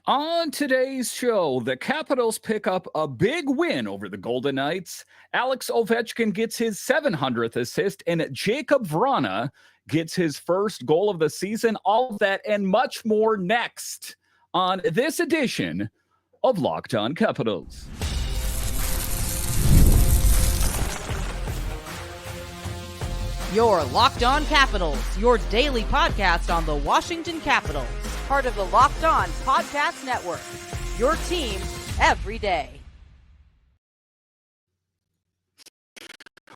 On today's show, the Capitals pick up a big win over the Golden Knights. Alex Ovechkin gets his 700th assist, and Jakub Vrana gets his first goal of the season. All of that and much more next on this edition of Locked On Capitals. Your Locked On Capitals, your daily podcast on the Washington Capitals. Part of the Locked On Podcast Network. Your team every day.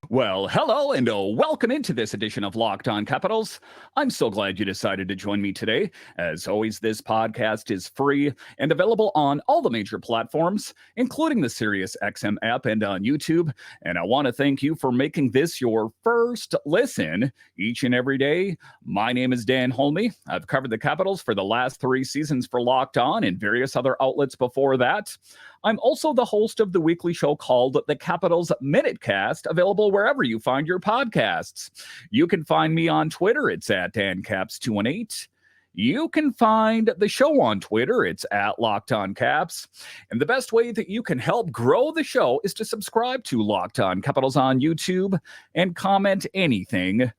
Well, hello and welcome into this edition of Locked On Capitals. I'm so glad you decided to join me today. As always, this podcast is free and available on all the major platforms, including the SiriusXM app and on YouTube. And I want to thank you for making this your first listen each and every day. My name is Dan Holme. I've covered the Capitals for the last 3 seasons for Locked On and various other outlets before that. I'm also the host of the weekly show called The Capitals Minutecast, available wherever you find your podcasts. You can find me on Twitter. It's at DanCaps218. You can find the show on Twitter. It's at Locked On Caps. And the best way that you can help grow the show is to subscribe to Locked On Capitals on YouTube and comment anything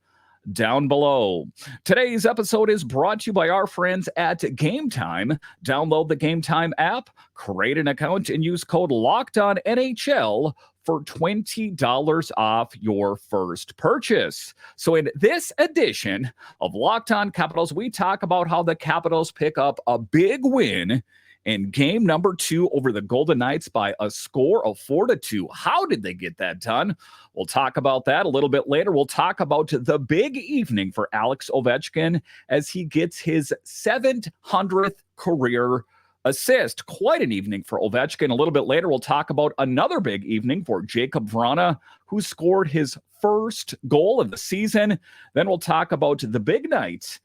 down below. Today's episode is brought to you by our friends at Game Time. Download the Game Time app, create an account, and use code LOCKEDONNHL for $20 off your first purchase. So in this edition of Locked On Capitals, we talk about how the Capitals pick up a big win in game number 2 over the Golden Knights by a score of 4-2. How did they get that done? We'll talk about that a little bit later. We'll talk about the big evening for Alex Ovechkin as he gets his 700th career assist. Quite an evening for Ovechkin. A little bit later, we'll talk about another big evening for Jakub Vrana, who scored his first goal of the season. Then we'll talk about the big night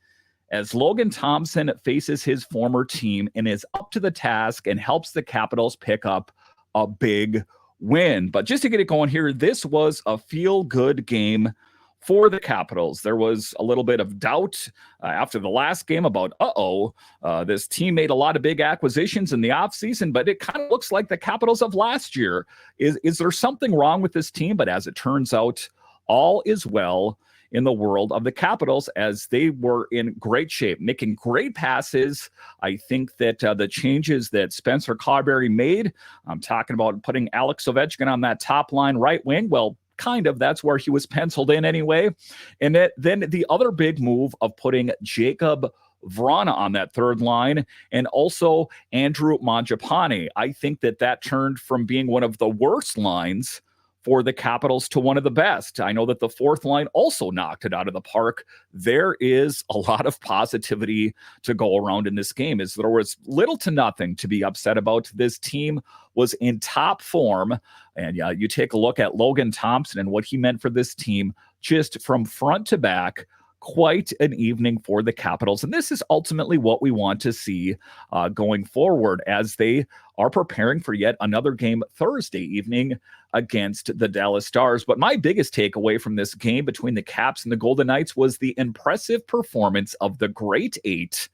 as Logan Thompson faces his former team and is up to the task and helps the Capitals pick up a big win. But just to get it going here, this was a feel-good game for the Capitals. There was a little bit of doubt after the last game about, this team made a lot of big acquisitions in the offseason, but it kind of looks like the Capitals of last year. Is there something wrong with this team? But as it turns out, all is well in the world of the Capitals, as they were in great shape, making great passes. I think that the changes that Spencer Carberry made, I'm talking about putting Alex Ovechkin on that top line right wing, well, kind of, that's where he was penciled in anyway. And then the other big move of putting Jakub Vrana on that third line, and also Andrew Mangiapane. I think that turned from being one of the worst lines for the Capitals to one of the best. I know that the fourth line also knocked it out of the park. There is a lot of positivity to go around in this game, as there was little to nothing to be upset about. This team was in top form, and you take a look at Logan Thompson and what he meant for this team, just from front to back. Quite an evening for the Capitals. And this is ultimately what we want to see going forward as they are preparing for yet another game Thursday evening against the Dallas Stars. But my biggest takeaway from this game between the Caps and the Golden Knights was the impressive performance of the Great Eight,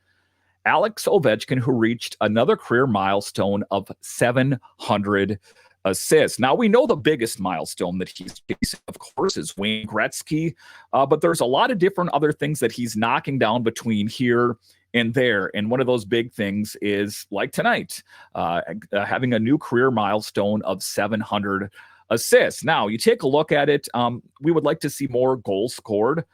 Alex Ovechkin, who reached another career milestone of 700 assists. Now, we know the biggest milestone that he's facing, of course, is Wayne Gretzky, but there's a lot of different other things that he's knocking down between here and there. And one of those big things is, like tonight, having a new career milestone of 700 assists. Now, you take a look at it, we would like to see more goals scored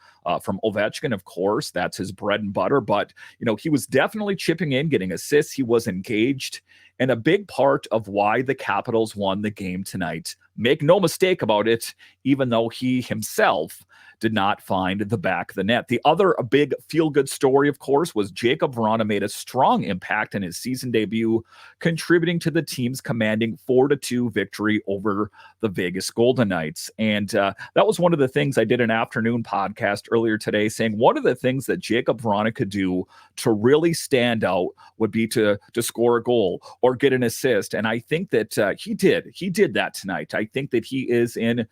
from Ovechkin, of course. That's his bread and butter. But, he was definitely chipping in, getting assists. He was engaged. And a big part of why the Capitals won the game tonight, make no mistake about it, even though he himself did not find the back of the net. The other big feel-good story, of course, was Jakub Vrana made a strong impact in his season debut, contributing to the team's commanding 4-2 victory over the Vegas Golden Knights. And that was one of the things I did an afternoon podcast earlier today, saying one of the things that Jakub Vrana could do to really stand out would be to score a goal or get an assist. And I think that he did that tonight. I think that he is in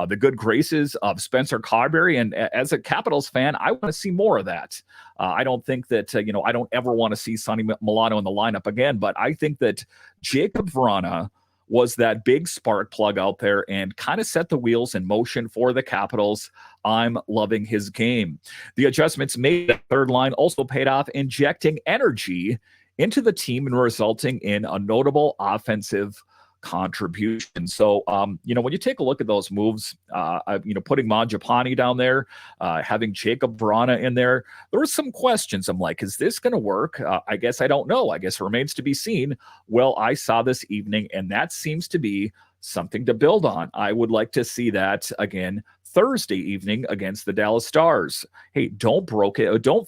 the good graces of Spencer Carberry. And as a Capitals fan, I want to see more of that. I don't think that, I don't ever want to see Sonny Milano in the lineup again, but I think that Jakub Vrana was that big spark plug out there and kind of set the wheels in motion for the Capitals. I'm loving his game. The adjustments made at third line also paid off, injecting energy into the team and resulting in a notable offensive contribution. So, when you take a look at those moves, putting Mangiapane down there, having Jakub Vrana in there, there were some questions. I'm like, is this going to work? I guess I don't know. I guess it remains to be seen. Well, I saw this evening, and that seems to be something to build on. I would like to see that again Thursday evening against the Dallas Stars. Hey, don't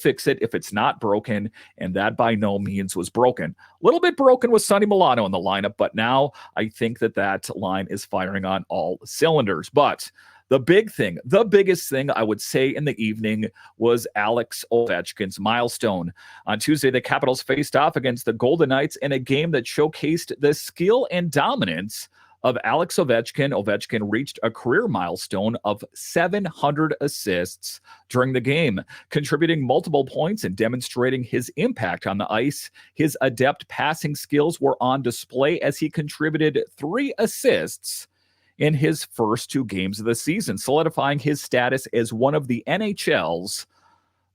fix it if it's not broken, and that by no means was broken. A little bit broken with Sonny Milano in the lineup, but now I think that line is firing on all cylinders. But the biggest thing I would say in the evening was Alex Ovechkin's milestone. On Tuesday, the Capitals faced off against the Golden Knights in a game that showcased the skill and dominance of Alex Ovechkin. Ovechkin reached a career milestone of 700 assists during the game, contributing multiple points and demonstrating his impact on the ice. His adept passing skills were on display as he contributed 3 assists in his first 2 games of the season, solidifying his status as one of the NHL's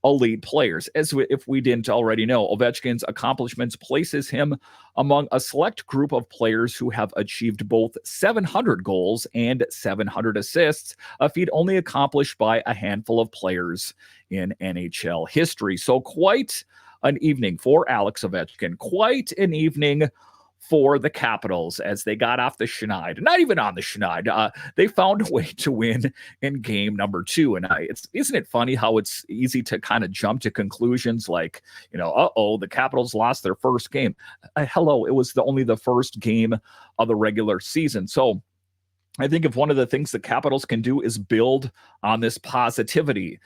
elite players. If we didn't already know, Ovechkin's accomplishments places him among a select group of players who have achieved both 700 goals and 700 assists, a feat only accomplished by a handful of players in NHL history. So quite an evening for Alex Ovechkin, quite an evening for the Capitals as they got off the schneid. Not even on the schneid. They found a way to win in game number 2. And isn't it funny how it's easy to kind of jump to conclusions like, the Capitals lost their first game. Hello, it was only the first game of the regular season. So I think if one of the things the Capitals can do is build on this positivity,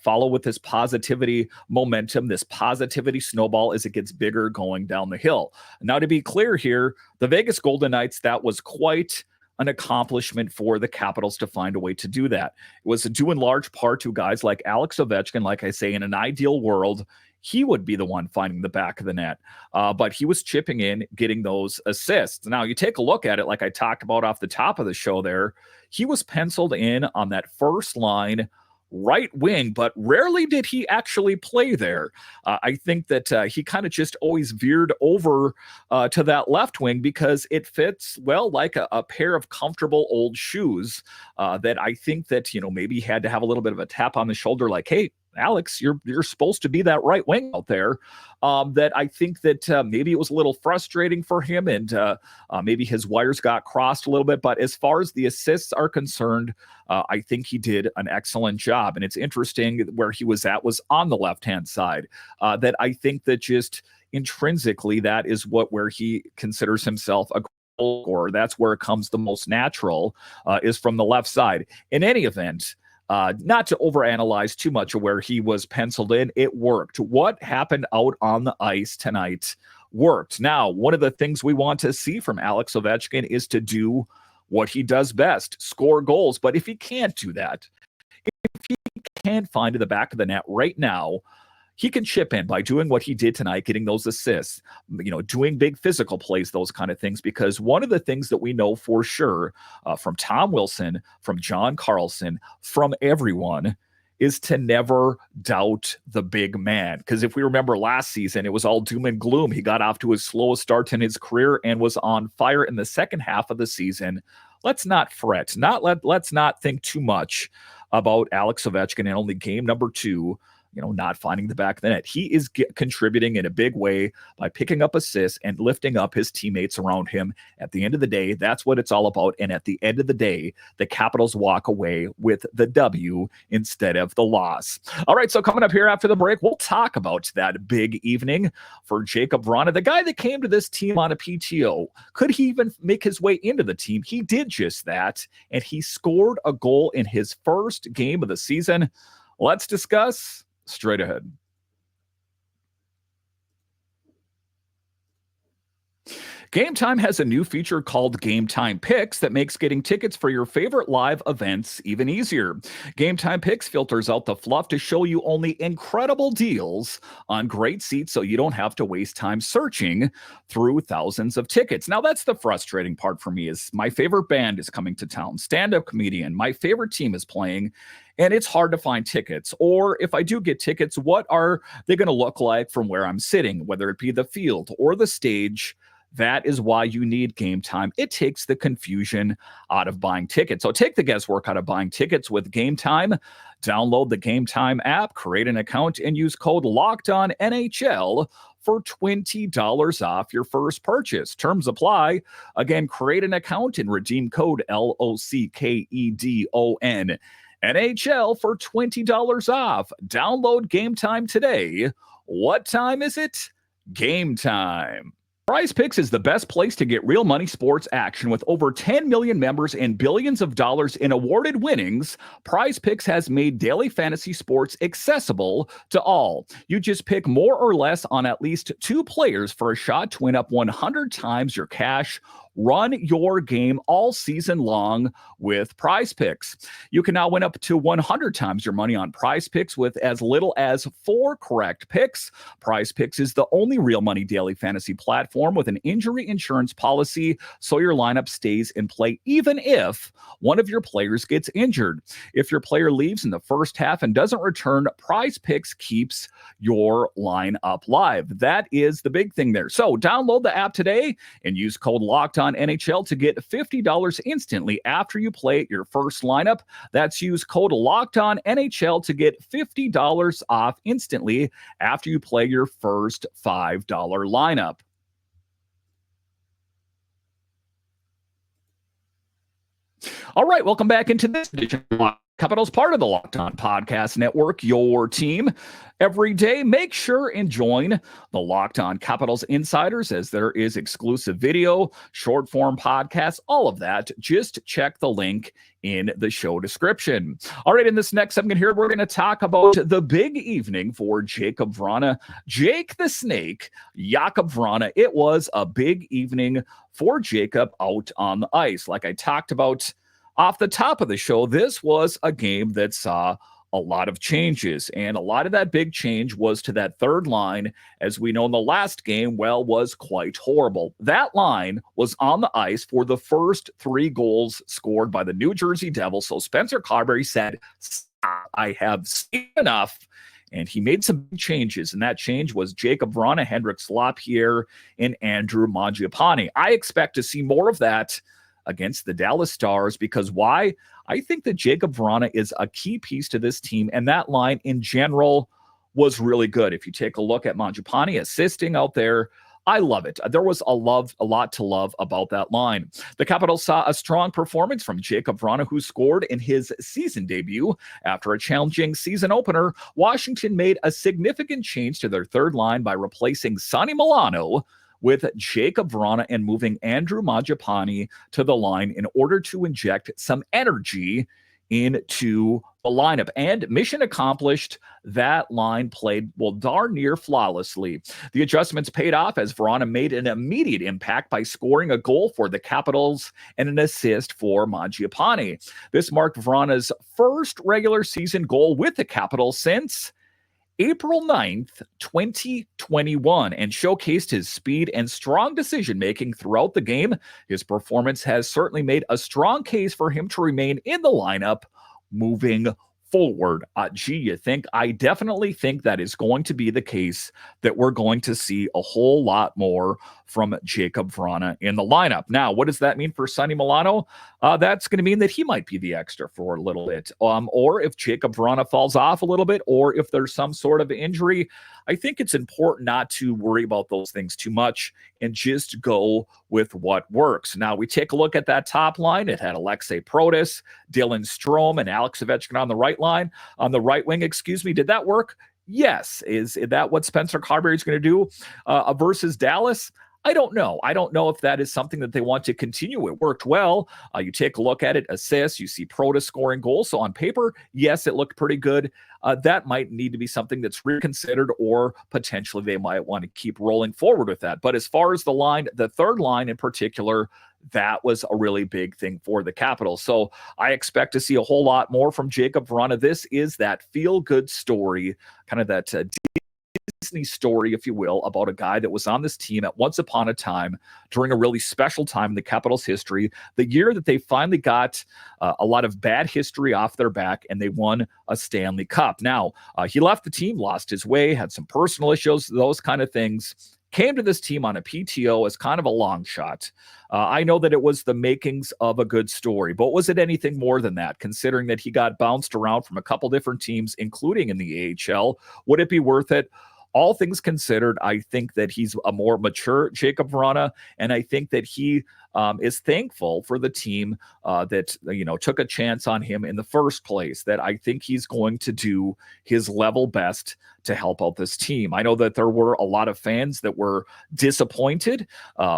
follow with this positivity momentum, this positivity snowball as it gets bigger going down the hill. Now, to be clear here, the Vegas Golden Knights, that was quite an accomplishment for the Capitals to find a way to do that. It was due in large part to guys like Alex Ovechkin. Like I say, in an ideal world, he would be the one finding the back of the net. But he was chipping in, getting those assists. Now, you take a look at it, like I talked about off the top of the show there, he was penciled in on that first line right wing, but rarely did he actually play there. I think that he kind of just always veered over to that left wing because it fits, well, like a pair of comfortable old shoes that I think that, maybe he had to have a little bit of a tap on the shoulder like, hey, Alex, you're supposed to be that right wing out there. That I think that maybe it was a little frustrating for him, and maybe his wires got crossed a little bit. But as far as the assists are concerned, I think he did an excellent job. And it's interesting where he was at was on the left-hand side. That I think that just intrinsically that is where he considers himself a goal scorer. That's where it comes the most natural, is from the left side. In any event, not to overanalyze too much of where he was penciled in, it worked. What happened out on the ice tonight worked. Now, one of the things we want to see from Alex Ovechkin is to do what he does best, score goals. But if he can't do that, if he can't find the back of the net right now, he can chip in by doing what he did tonight, getting those assists, doing big physical plays, those kind of things. Because one of the things that we know for sure from Tom Wilson, from John Carlson, from everyone is to never doubt the big man. Because if we remember last season, it was all doom and gloom. He got off to his slowest start in his career and was on fire in the second half of the season. Let's not fret. Let's not think too much about Alex Ovechkin in only game number 2, not finding the back of the net. He is contributing in a big way by picking up assists and lifting up his teammates around him. At the end of the day, that's what it's all about. And at the end of the day, the Capitals walk away with the W instead of the loss. All right, so coming up here after the break, we'll talk about that big evening for Jakub Vrana, the guy that came to this team on a PTO. Could he even make his way into the team? He did just that, and he scored a goal in his first game of the season. Let's discuss straight ahead. Game Time has a new feature called Game Time Picks that makes getting tickets for your favorite live events even easier. Game Time Picks filters out the fluff to show you only incredible deals on great seats so you don't have to waste time searching through thousands of tickets. Now, that's the frustrating part for me is my favorite band is coming to town, stand-up comedian, my favorite team is playing, and it's hard to find tickets. Or if I do get tickets, what are they going to look like from where I'm sitting, whether it be the field or the stage? That is why you need Game Time. It takes the confusion out of buying tickets. So take the guesswork out of buying tickets with Game Time. Download the Game Time app, create an account, and use code LOCKEDONNHL for $20 off your first purchase. Terms apply. Again, create an account and redeem code LOCKEDON. NHL for $20 off. Download Game Time today. What time is it? Game time. Prize Picks is the best place to get real money sports action. With over 10 million members and billions of dollars in awarded winnings, Prize Picks has made daily fantasy sports accessible to all. You just pick more or less on at least 2 players for a shot to win up 100 times your cash. Run your game all season long with Prize Picks. You can now win up to 100 times your money on Prize Picks with as little as 4 correct picks. Prize Picks is the only real money daily fantasy platform with an injury insurance policy, so your lineup stays in play even if one of your players gets injured. If your player leaves in the first half and doesn't return, Prize Picks keeps your lineup live. That is the big thing there. So download the app today and use code LOCKEDONNHL to get $50 instantly after you play your first lineup. That's use code LOCKEDONNHL to get $50 off instantly after you play your first $5 lineup. All right, welcome back into this edition of Locked On Capitals, part of the Locked On Podcast Network, your team every day. Make sure and join the Locked On Capitals Insiders as there is exclusive video, short form podcasts, all of that. Just check the link in the show description. All right, in this next segment here, we're going to talk about the big evening for Jakub Vrana. Jake the Snake, Jakub Vrana. It was a big evening for Jakob out on the ice. Like I talked about off the top of the show, this was a game that saw a lot of changes, and a lot of that big change was to that third line, as we know in the last game, was quite horrible. That line was on the ice for the first 3 goals scored by the New Jersey Devils, so Spencer Carberry said, "Stop, I have seen enough," and he made some changes, and that change was Jakub Vrana, Hendrik Lapierre, and Andrew Mangiapane. I expect to see more of that against the Dallas Stars, because why? I think that Jakub Vrana is a key piece to this team, and that line in general was really good. If you take a look at Mangiapane assisting out there, I love it. There was a lot to love about that line. The Capitals saw a strong performance from Jakub Vrana, who scored in his season debut. After a challenging season opener, Washington made a significant change to their third line by replacing Sonny Milano with Jakub Vrana and moving Andrew Mangiapane to the line in order to inject some energy into the lineup. And mission accomplished. That line played, darn near flawlessly. The adjustments paid off as Vrana made an immediate impact by scoring a goal for the Capitals and an assist for Mangiapane. This marked Vrana's first regular season goal with the Capitals since April 9th, 2021, and showcased his speed and strong decision-making throughout the game. His performance has certainly made a strong case for him to remain in the lineup moving forward. I definitely think that is going to be the case, that we're going to see a whole lot more from Jakub Vrana in the lineup. Now, what does that mean for Sonny Milano? That's going to mean that he might be the extra for a little bit. Or if Jakub Vrana falls off a little bit, or if there's some sort of injury, I think it's important not to worry about those things too much and just go with what works. Now, we take a look at that top line. It had Alexei Protas, Dylan Strome, and Alex Ovechkin on the right wing. Did that work? Yes. Is that what Spencer Carberry is going to do versus Dallas? I don't know. I don't know if that is something that they want to continue. It worked well. You take a look at it, assists, you see Protas scoring goals. So on paper, yes, it looked pretty good. that might need to be something that's reconsidered, or potentially they might want to keep rolling forward with that. But as far as the third line in particular, that was a really big thing for the Capitals. So I expect to see a whole lot more from Jakub Vrana. This is that feel-good story, kind of that Disney story, if you will, about a guy that was on this team at once upon a time during a really special time in the Capitals' history, the year that they finally got a lot of bad history off their back and they won a Stanley Cup. Now, he left the team, lost his way, had some personal issues, those kind of things. Came to this team on a PTO as kind of a long shot. I know that it was the makings of a good story, but was it anything more than that, considering that he got bounced around from a couple different teams, including in the AHL? Would it be worth it? All things considered, I think that he's a more mature Jakub Vrana, and I think that he is thankful for the team that took a chance on him in the first place. That I think he's going to do his level best to help out this team. I know that there were a lot of fans that were disappointed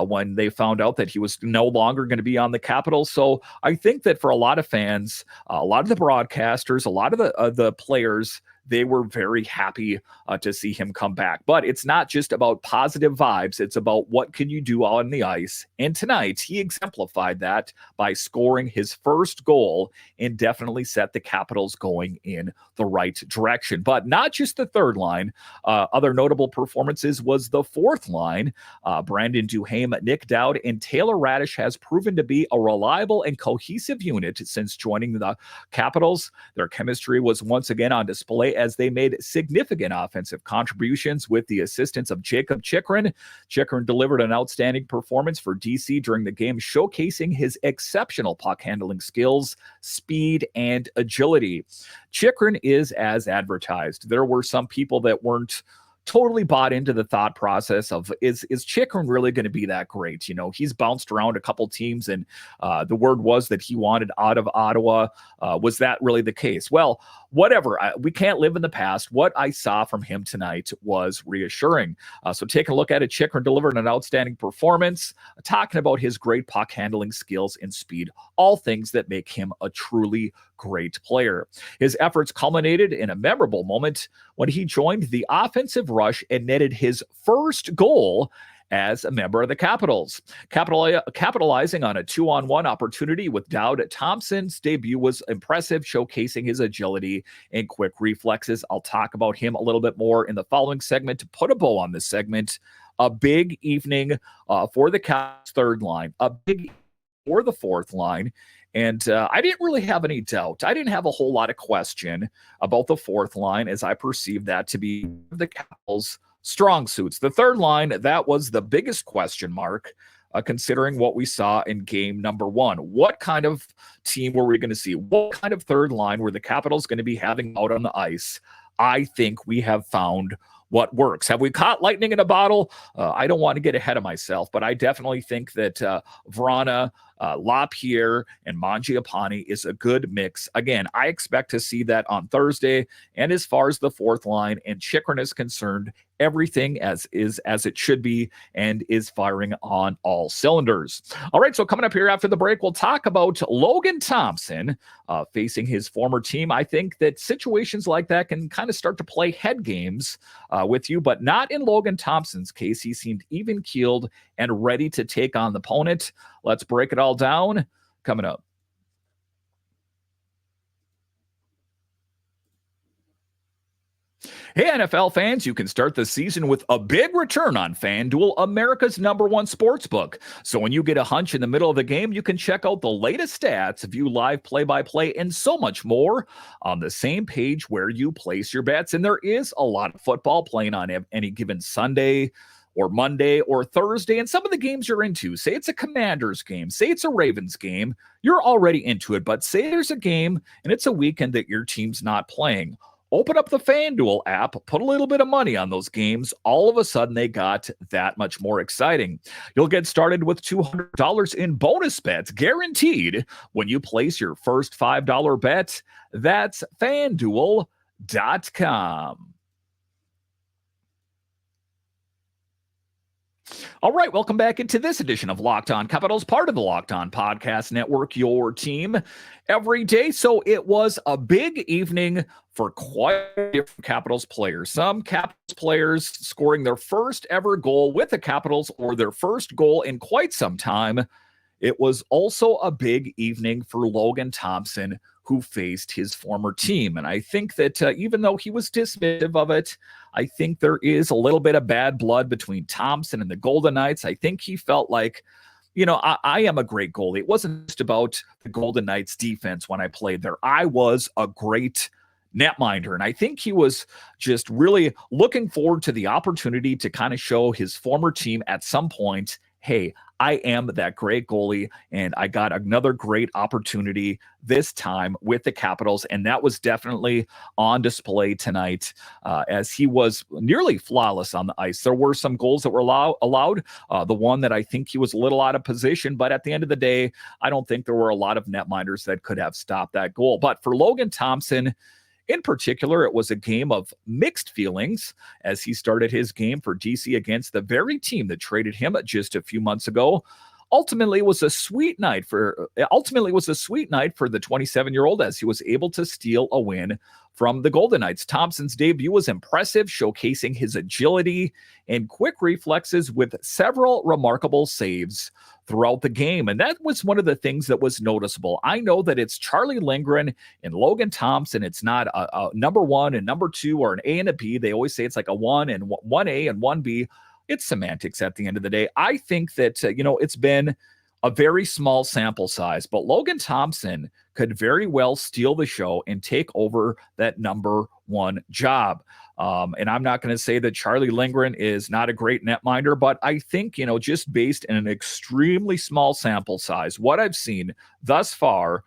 when they found out that he was no longer going to be on the Capitals. So I think that for a lot of fans, a lot of the broadcasters, a lot of the players, they were very happy to see him come back. But it's not just about positive vibes. It's about what can you do on the ice. And tonight, he exemplified that by scoring his first goal and definitely set the Capitals going in the right direction. But not just the third line. Other notable performances was the fourth line. Brandon Duhaime, Nic Dowd, and Taylor Raddysh has proven to be a reliable and cohesive unit since joining the Capitals. Their chemistry was once again on display as they made significant offensive contributions with the assistance of Jakob Chychrun. Chychrun delivered an outstanding performance for DC during the game, showcasing his exceptional puck handling skills, speed, and agility. Chychrun is as advertised. There were some people that weren't totally bought into the thought process of is Chychrun really going to be that great? He's bounced around a couple teams, and the word was that he wanted out of Ottawa. Was that really the case? Well, whatever. We can't live in the past. What I saw from him tonight was reassuring. So taking a look at it, Chychrun delivered an outstanding performance, talking about his great puck handling skills and speed, all things that make him a truly great player. His efforts culminated in a memorable moment when he joined the offensive rush and netted his first goal as a member of the Capitals. Capitalizing on a 2-on-1 opportunity with Dowd, Thompson's debut was impressive, showcasing his agility and quick reflexes. I'll talk about him a little bit more in the following segment. To put a bow on this segment, a big evening for the Caps third line, a big for the fourth line. And I didn't really have any doubt. I didn't have a whole lot of question about the fourth line, as I perceived that to be the Capitals' strong suits. The third line, that was the biggest question mark, considering what we saw in game number one. What kind of team were we going to see? What kind of third line were the Capitals going to be having out on the ice? I think we have found what works. Have we caught lightning in a bottle? I don't want to get ahead of myself, but I definitely think that Vrana, LaPierre, and Mangiapane is a good mix. Again, I expect to see that on Thursday. And as far as the fourth line and Chychrun is concerned, everything as it should be and is firing on all cylinders. All right, so coming up here after the break, we'll talk about Logan Thompson facing his former team. I think that situations like that can kind of start to play head games with you, but not in Logan Thompson's case. He seemed even-keeled and ready to take on the opponent. Let's break it all down coming up. Hey, NFL fans, you can start the season with a big return on FanDuel, America's #1 sportsbook. So when you get a hunch in the middle of the game, you can check out the latest stats, view live play-by-play, and so much more on the same page where you place your bets. And there is a lot of football playing on any given Sunday or Monday or Thursday. And some of the games you're into, say it's a Commanders game, say it's a Ravens game, you're already into it. But say there's a game and it's a weekend that your team's not playing. Open up the FanDuel app, put a little bit of money on those games. All of a sudden, they got that much more exciting. You'll get started with $200 in bonus bets guaranteed when you place your first $5 bet. That's FanDuel.com. All right, welcome back into this edition of Locked On Capitals, part of the Locked On Podcast Network, your team every day. So it was a big evening for quite different Capitals players. Some Capitals players scoring their first ever goal with the Capitals or their first goal in quite some time. It was also a big evening for Logan Thompson, who faced his former team. And I think that even though he was dismissive of it, I think there is a little bit of bad blood between Thompson and the Golden Knights. I think he felt like, I am a great goalie. It wasn't just about the Golden Knights defense when I played there. I was a great netminder. And I think he was just really looking forward to the opportunity to kind of show his former team at some point, hey, I am that great goalie, and I got another great opportunity this time with the Capitals, and that was definitely on display tonight as he was nearly flawless on the ice. There were some goals that were allowed. The one that I think he was a little out of position, but at the end of the day, I don't think there were a lot of netminders that could have stopped that goal. But for Logan Thompson, in particular, it was a game of mixed feelings as he started his game for DC against the very team that traded him just a few months ago. Ultimately, it was a sweet night for the 27-year-old as he was able to steal a win from the Golden Knights. Thompson's debut was impressive, showcasing his agility and quick reflexes with several remarkable saves throughout the game. And that was one of the things that was noticeable. I know that it's Charlie Lindgren and Logan Thompson. It's not a number one and number two or an A and a B. They always say it's like a 1 and 1A and 1B. It's semantics at the end of the day. I think that, it's been a very small sample size, but Logan Thompson could very well steal the show and take over that number one job. And I'm not going to say that Charlie Lindgren is not a great netminder, but I think, just based in an extremely small sample size, what I've seen thus far,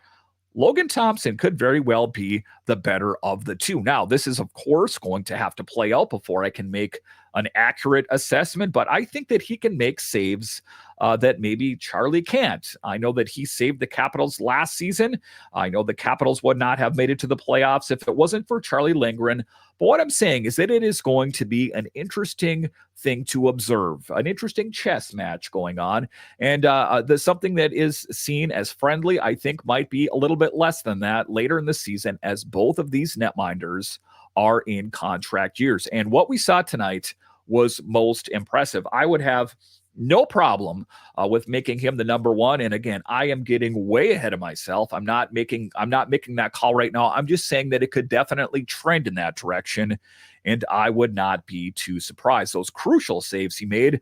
Logan Thompson could very well be the better of the two. Now, this is, of course, going to have to play out before I can make an accurate assessment, but I think that he can make saves that maybe Charlie can't. I know that he saved the Capitals last season. I know the Capitals would not have made it to the playoffs if it wasn't for Charlie Lindgren. But what I'm saying is that it is going to be an interesting thing to observe, an interesting chess match going on. And there's something that is seen as friendly, I think might be a little bit less than that later in the season as both of these netminders are in contract years. And what we saw tonight was most impressive. I would have no problem with making him the number one. And again, I am getting way ahead of myself. I'm not making that call right now. I'm just saying that it could definitely trend in that direction. And I would not be too surprised. Those crucial saves he made,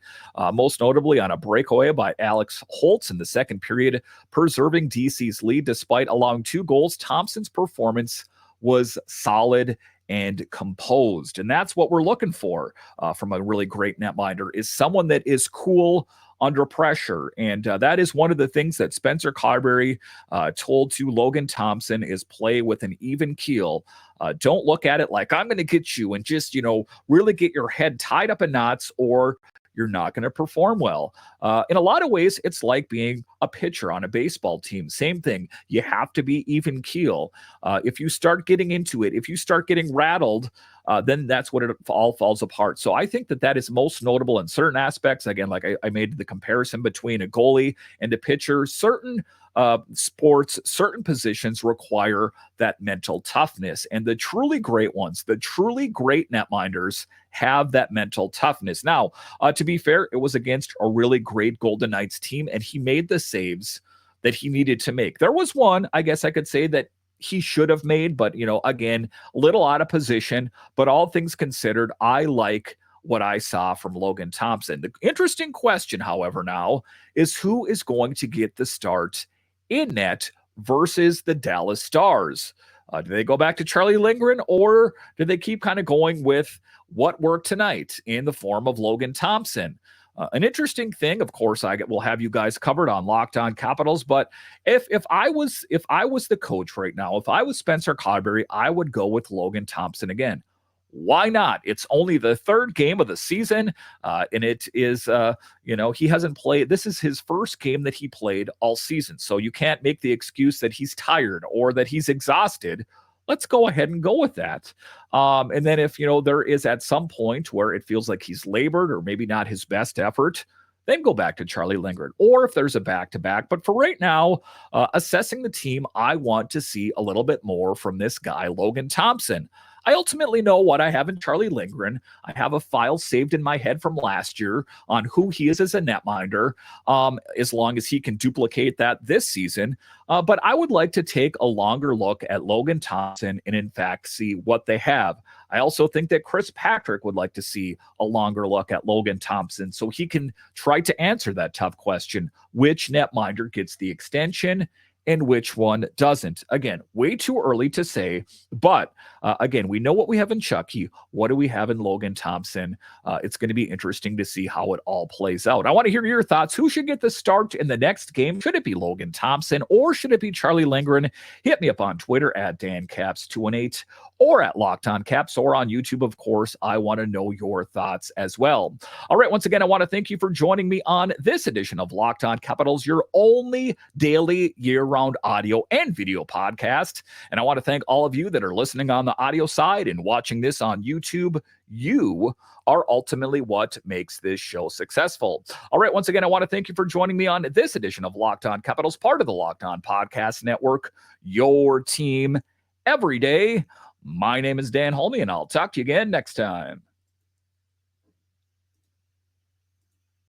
most notably on a breakaway by Alex Holtz in the second period, preserving DC's lead despite allowing 2 goals. Thompson's performance was solid and composed. And that's what we're looking for from a really great netminder, is someone that is cool under pressure. And that is one of the things that Spencer Carberry told to Logan Thompson is play with an even keel. Don't look at it like I'm going to get you and just, really get your head tied up in knots, or you're not going to perform well. In a lot of ways, it's like being a pitcher on a baseball team. Same thing. You have to be even keel. If you start getting into it, if you start getting rattled, then that's what it all falls apart. So I think that is most notable in certain aspects. Again, like I made the comparison between a goalie and a pitcher. Certain sports, certain positions require that mental toughness. And the truly great ones, the truly great netminders have that mental toughness. Now, to be fair, it was against a really great Golden Knights team, and he made the saves that he needed to make. There was one, I guess I could say, that he should have made, but, again, a little out of position. But all things considered, I like what I saw from Logan Thompson. The interesting question, however, now is who is going to get the start in net versus the Dallas Stars. Do they go back to Charlie Lindgren, or do they keep kind of going with what worked tonight in the form of Logan Thompson? An interesting thing, of course, I will have you guys covered on Locked On Capitals. But if I was the coach right now, if I was Spencer Carberry, I would go with Logan Thompson again. Why not? It's only the third game of the season, and it is, he hasn't played. This is his first game that he played all season. So you can't make the excuse that he's tired or that he's exhausted. Let's go ahead and go with that. And then if, there is at some point where it feels like he's labored or maybe not his best effort, then go back to Charlie Lindgren, or if there's a back-to-back. But for right now, assessing the team, I want to see a little bit more from this guy, Logan Thompson. I ultimately know what I have in Charlie Lindgren. I have a file saved in my head from last year on who he is as a netminder, as long as he can duplicate that this season. But I would like to take a longer look at Logan Thompson and, in fact, see what they have. I also think that Chris Patrick would like to see a longer look at Logan Thompson so he can try to answer that tough question: which netminder gets the extension and which one doesn't? Again, way too early to say, but again, we know what we have in Chucky. What do we have in Logan Thompson? It's going to be interesting to see how it all plays out. I want to hear your thoughts. Who should get the start in the next game? Should it be Logan Thompson or should it be Charlie Lindgren? Hit me up on Twitter at DanCaps218 or at Locked On Caps or on YouTube, of course. I want to know your thoughts as well. All right, once again, I want to thank you for joining me on this edition of Locked On Capitals, your only daily year-round audio and video podcast. And I want to thank all of you that are listening on the audio side and watching this on YouTube. You are ultimately what makes this show successful. All right, once again, I want to thank you for joining me on this edition of Locked On Capitals, part of the Locked On Podcast Network, your team every day. My name is Dan Holme, and I'll talk to you again next time.